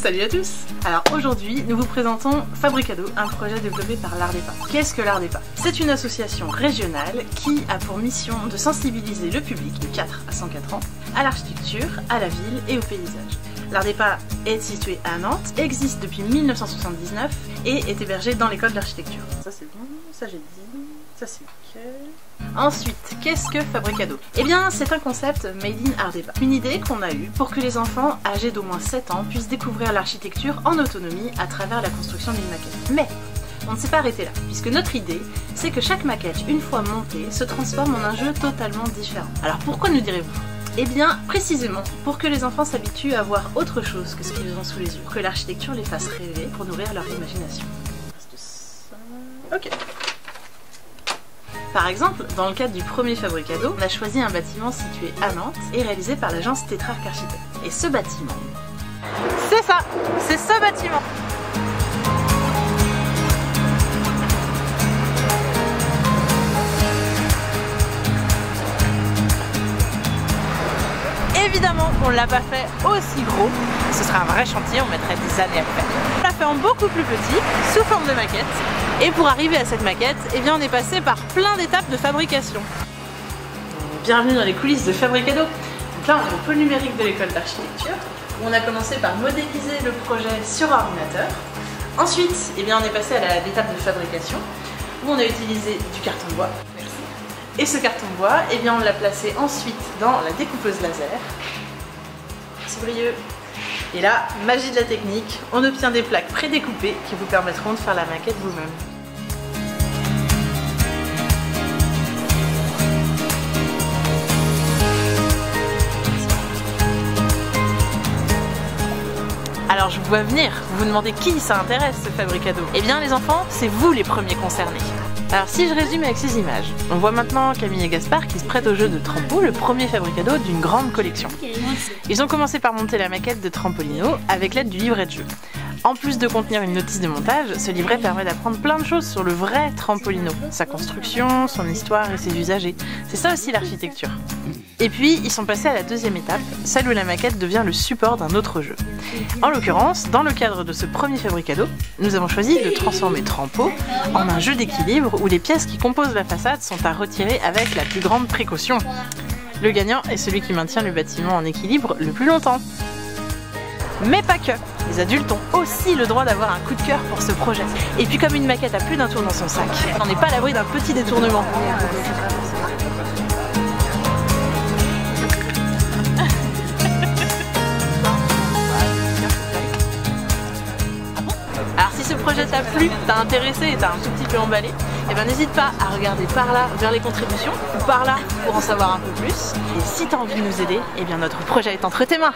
Salut à tous! Alors aujourd'hui, nous vous présentons Fabricado, un projet développé par l'Ardépa. Qu'est-ce que l'Ardépa? C'est une association régionale qui a pour mission de sensibiliser le public de 4 à 104 ans à l'architecture, à la ville et au paysage. L'Ardépa est située à Nantes, existe depuis 1979 et est hébergée dans l'école d'architecture. Ça c'est bon, ça j'ai dit, ça c'est nickel. Ensuite, qu'est-ce que Fabricado? Eh bien, c'est un concept made in Ardépa. Une idée qu'on a eue pour que les enfants âgés d'au moins 7 ans puissent découvrir l'architecture en autonomie à travers la construction d'une maquette. Mais on ne s'est pas arrêté là, puisque notre idée, c'est que chaque maquette, une fois montée, se transforme en un jeu totalement différent. Alors pourquoi nous direz-vous? Eh bien, précisément, pour que les enfants s'habituent à voir autre chose que ce qu'ils ont sous les yeux, pour que l'architecture les fasse rêver, pour nourrir leur imagination. Ok. Par exemple, dans le cadre du premier Fabricado, on a choisi un bâtiment situé à Nantes et réalisé par l'agence Tétrarque Architecte. Et ce bâtiment, c'est ça, c'est ce bâtiment. Évidemment qu'on ne l'a pas fait aussi gros, ce serait un vrai chantier, on mettrait des années à le faire. On l'a fait en beaucoup plus petit, sous forme de maquette, et pour arriver à cette maquette, eh bien on est passé par plein d'étapes de fabrication. Bienvenue dans les coulisses de Fabricado. Donc là on est au pôle numérique de l'école d'architecture, où on a commencé par modéliser le projet sur ordinateur. Ensuite, eh bien, on est passé à l'étape de fabrication, où on a utilisé du carton bois. Et ce carton bois, eh bien, on l'a placé ensuite dans la découpeuse laser. C'est brilleux. Et là, magie de la technique, on obtient des plaques prédécoupées qui vous permettront de faire la maquette vous-même. Alors je vous vois venir, vous vous demandez qui ça intéresse ce Fabricado? Eh bien les enfants, c'est vous les premiers concernés. Alors si je résume avec ces images, on voit maintenant Camille et Gaspard qui se prêtent au jeu de Trampo, le premier Fabricado d'une grande collection. Ils ont commencé par monter la maquette de Trampolino avec l'aide du livret de jeu. En plus de contenir une notice de montage, ce livret permet d'apprendre plein de choses sur le vrai Trampolino, sa construction, son histoire et ses usagers. C'est ça aussi l'architecture. Et puis, ils sont passés à la deuxième étape, celle où la maquette devient le support d'un autre jeu. En l'occurrence, dans le cadre de ce premier Fabricado, nous avons choisi de transformer Trampo en un jeu d'équilibre où les pièces qui composent la façade sont à retirer avec la plus grande précaution. Le gagnant est celui qui maintient le bâtiment en équilibre le plus longtemps. Mais pas que. Les adultes ont aussi le droit d'avoir un coup de cœur pour ce projet. Et puis comme une maquette a plus d'un tour dans son sac, on n'est pas à l'abri d'un petit détournement. Alors si ce projet t'a plu, t'a intéressé et t'a un tout petit peu emballé, eh ben n'hésite pas à regarder par là vers les contributions ou par là pour en savoir un peu plus. Et si t'as envie de nous aider, eh bien notre projet est entre tes mains.